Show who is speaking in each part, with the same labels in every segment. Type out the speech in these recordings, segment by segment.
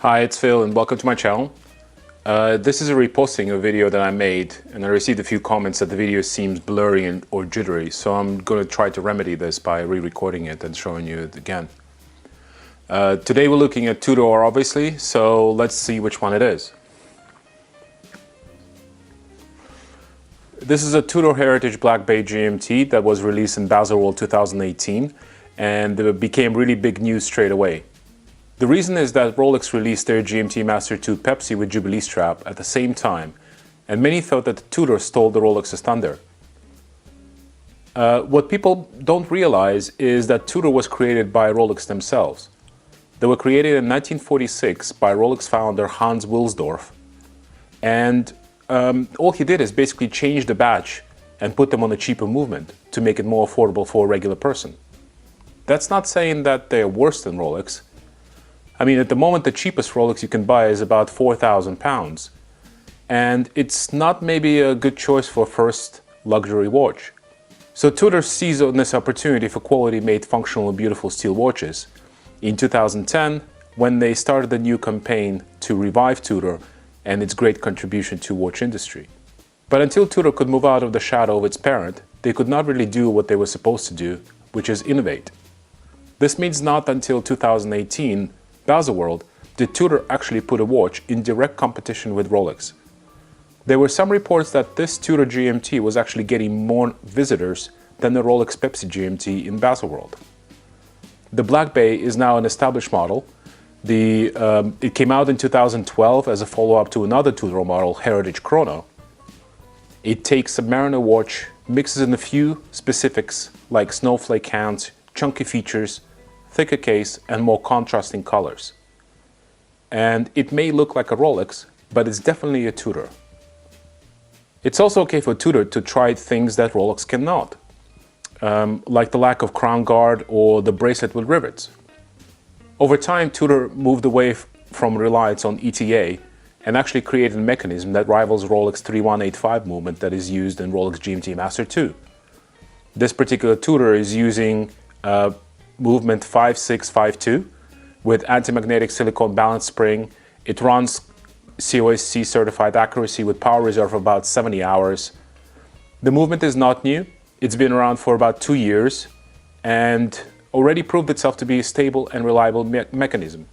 Speaker 1: Hi, it's Phil and welcome to my channel. This is a reposting of a video that I made, and I received a few comments that the video seems blurry or jittery, so I'm going to try to remedy this by re-recording it and showing you it again. Today we're looking at Tudor, obviously, so let's see which one it is. This is a Tudor Heritage Black Bay GMT that was released in Baselworld 2018, and it became really big news straight away. The reason is that Rolex released their GMT Master 2 Pepsi with Jubilee strap at the same time, and many thought that Tudor stole the Rolex's thunder. What people don't realize is that Tudor was created by Rolex themselves. They were created in 1946 by Rolex founder Hans Wilsdorf, and all he did is basically change the badge and put them on a cheaper movement to make it more affordable for a regular person. That's not saying that they're worse than Rolex. I mean, at the moment, the cheapest Rolex you can buy is about £4,000, and it's not maybe a good choice for a first luxury watch. So Tudor seized on this opportunity for quality-made, functional and beautiful steel watches in 2010, when they started a new campaign to revive Tudor and its great contribution to watch industry. But until Tudor could move out of the shadow of its parent, they could not really do what they were supposed to do, which is innovate. This means not until 2018, Baselworld, did Tudor actually put a watch in direct competition with Rolex. There were some reports that this Tudor GMT was actually getting more visitors than the Rolex Pepsi GMT in Baselworld. The Black Bay is now an established model. It came out in 2012 as a follow-up to another Tudor model, Heritage Chrono. It takes a Mariner watch, mixes in a few specifics like snowflake hands, chunky features, thicker case and more contrasting colors. And it may look like a Rolex, but it's definitely a Tudor. It's also okay for Tudor to try things that Rolex cannot, like the lack of crown guard or the bracelet with rivets. Over time, Tudor moved away from reliance on ETA and actually created a mechanism that rivals Rolex 3185 movement that is used in Rolex GMT Master 2. This particular Tudor is using movement 5652 with anti-magnetic silicone balance spring. It runs COSC certified accuracy with power reserve of about 70 hours. The movement is not new. It's been around for about 2 years and already proved itself to be a stable and reliable mechanism.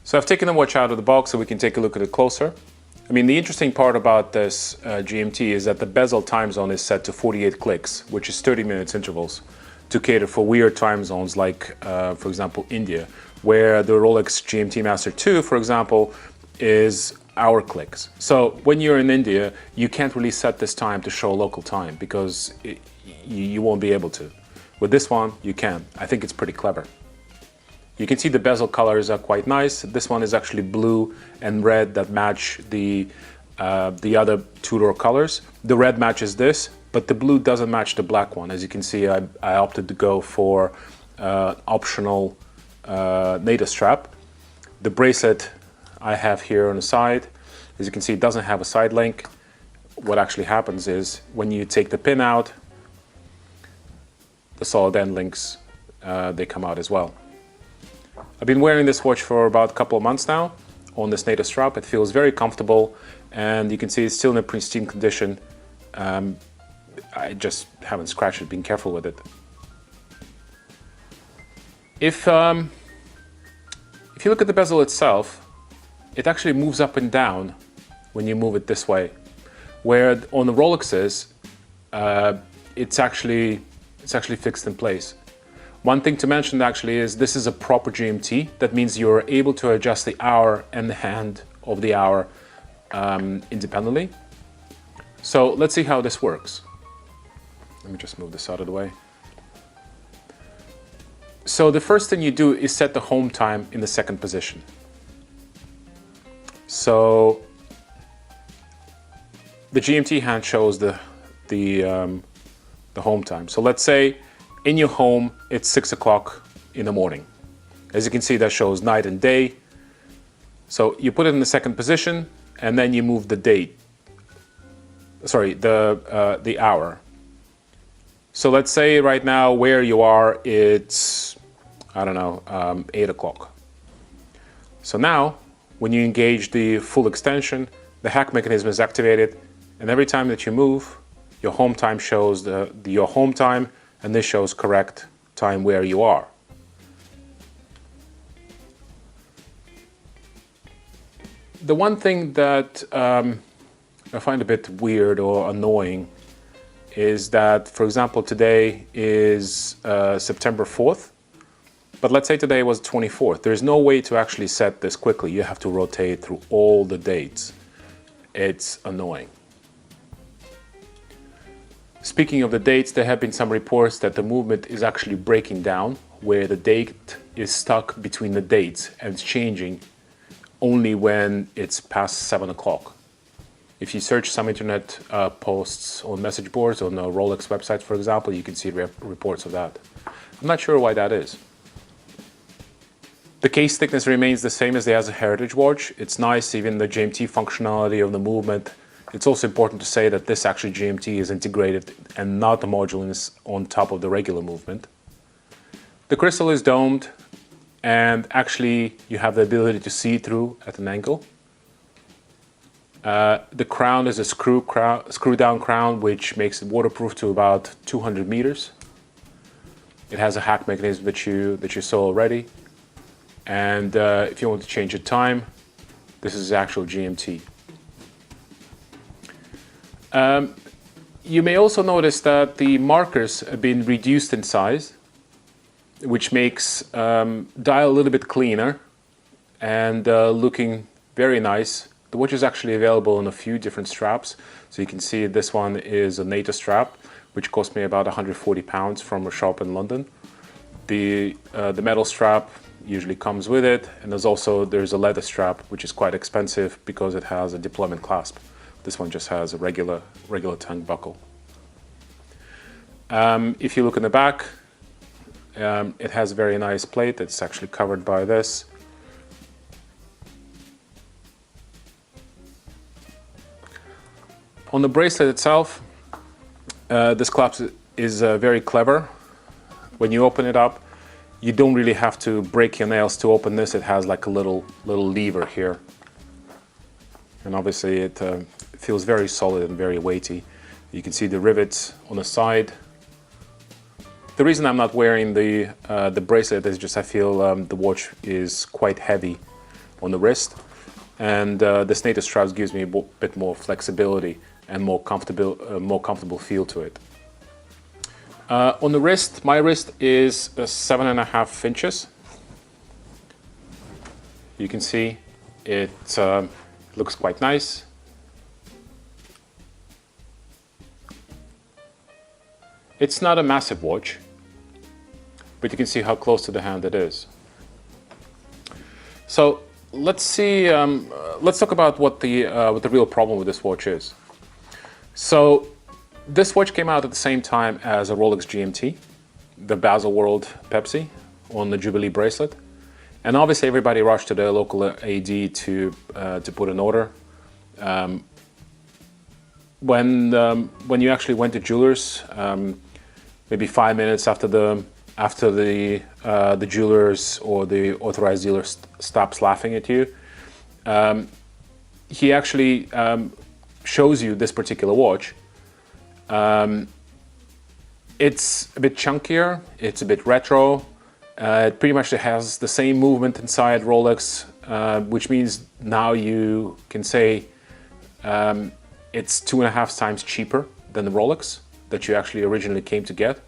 Speaker 1: So I've taken the watch out of the box so we can take a look at it closer. I mean, the interesting part about this GMT is that the bezel time zone is set to 48 clicks, which is 30 minutes intervals, to cater for weird time zones like, for example, India, where the Rolex GMT Master 2, for example, is hour clicks. So when you're in India, you can't really set this time to show local time because you won't be able to. With this one, you can. I think it's pretty clever. You can see the bezel colors are quite nice. This one is actually blue and red that match the other Tudor colors. The red matches this, but the blue doesn't match the black one. As you can see, I opted to go for optional NATO strap. The bracelet I have here on the side, as you can see, it doesn't have a side link. What actually happens is when you take the pin out, the solid end links, they come out as well. I've been wearing this watch for about a couple of months now on this NATO strap. It feels very comfortable, and you can see it's still in a pristine condition. I just haven't scratched it, being careful with it. If you look at the bezel itself, it actually moves up and down when you move it this way, where on the Rolexes, it's actually fixed in place. One thing to mention actually is this is a proper GMT. That means you're able to adjust the hour and the hand of the hour independently. So let's see how this works. Let me just move this out of the way. So the first thing you do is set the home time in the second position. So the GMT hand shows the home time. So let's say in your home, it's 6 o'clock in the morning. As you can see, that shows night and day. So you put it in the second position, and then you move the date. Sorry, the hour. So let's say right now where you are, it's, I don't know, 8 o'clock. So now When you engage the full extension, the hack mechanism is activated, and every time that you move, your home time shows your home time, and this shows correct time where you are. The one thing that I find a bit weird or annoying is that, for example, today is September 4th, but let's say today was 24th. There's no way to actually set this quickly. You have to rotate through all the dates. It's annoying. Speaking of the dates, there have been some reports that the movement is actually breaking down, where the date is stuck between the dates and it's changing only when it's past 7 o'clock. If you search some internet posts on message boards on Rolex websites, for example, you can see reports of that. I'm not sure why that is. The case thickness remains the same as the as a heritage watch. It's nice, even the GMT functionality of the movement. It's also important to say that this actually GMT is integrated and not a module on top of the regular movement. The crystal is domed, and actually you have the ability to see through at an angle. The crown is a screw down crown, which makes it waterproof to about 200 meters. It has a hack mechanism that you saw already. And if you want to change the time, this is actual GMT. You may also notice that the markers have been reduced in size, which makes dial a little bit cleaner and looking very nice. The watch is actually available in a few different straps. So you can see this one is a NATO strap, which cost me about 140 pounds from a shop in London. The metal strap usually comes with it, and there's a leather strap, which is quite expensive because it has a deployment clasp. This one just has a regular tongue buckle. If you look in the back, it has a very nice plate that's actually covered by this. On the bracelet itself, this clasp is very clever. When you open it up, you don't really have to break your nails to open this. It has like a little lever here. And obviously it feels very solid and very weighty. You can see the rivets on the side. The reason I'm not wearing the bracelet is just I feel the watch is quite heavy on the wrist. And this NATO strap gives me a bit more flexibility and more comfortable feel to it. On the wrist, my wrist is 7.5 inches. You can see it looks quite nice. It's not a massive watch, but you can see how close to the hand it is. So let's see. Let's talk about what the real problem with this watch is. So this watch came out at the same time as a Rolex GMT, the Baselworld Pepsi on the Jubilee bracelet, and obviously everybody rushed to their local AD to put an order. When you actually went to jewelers, maybe 5 minutes after the jewelers or the authorized dealer stops laughing at you, he actually shows you this particular watch. It's a bit chunkier, it's a bit retro, it pretty much has the same movement inside Rolex, which means now you can say it's 2.5 times cheaper than the Rolex that you actually originally came to get.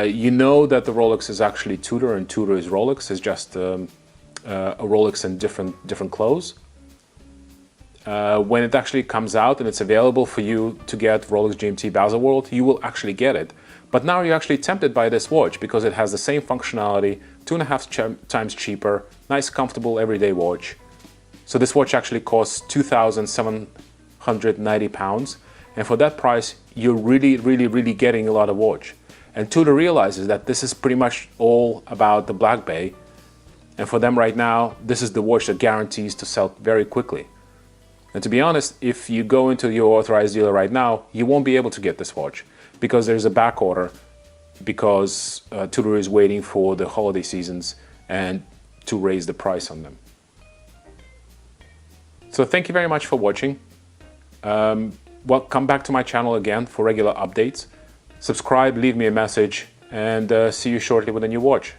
Speaker 1: You know that the Rolex is actually Tudor and Tudor is Rolex. It's just a Rolex in different clothes. When it actually comes out and it's available for you to get Rolex GMT Baselworld, you will actually get it. But now you're actually tempted by this watch because it has the same functionality, 2.5 times cheaper, nice, comfortable, everyday watch. So this watch actually costs £2,790, and for that price, you're really getting a lot of watch. And Tudor realizes that this is pretty much all about the Black Bay, and for them right now, this is the watch that guarantees to sell very quickly. And to be honest, if you go into your authorized dealer right now, you won't be able to get this watch because there's a back order, because Tudor is waiting for the holiday seasons and to raise the price on them. So thank you very much for watching. Well, come back to my channel again for regular updates. Subscribe, leave me a message, and see you shortly with a new watch.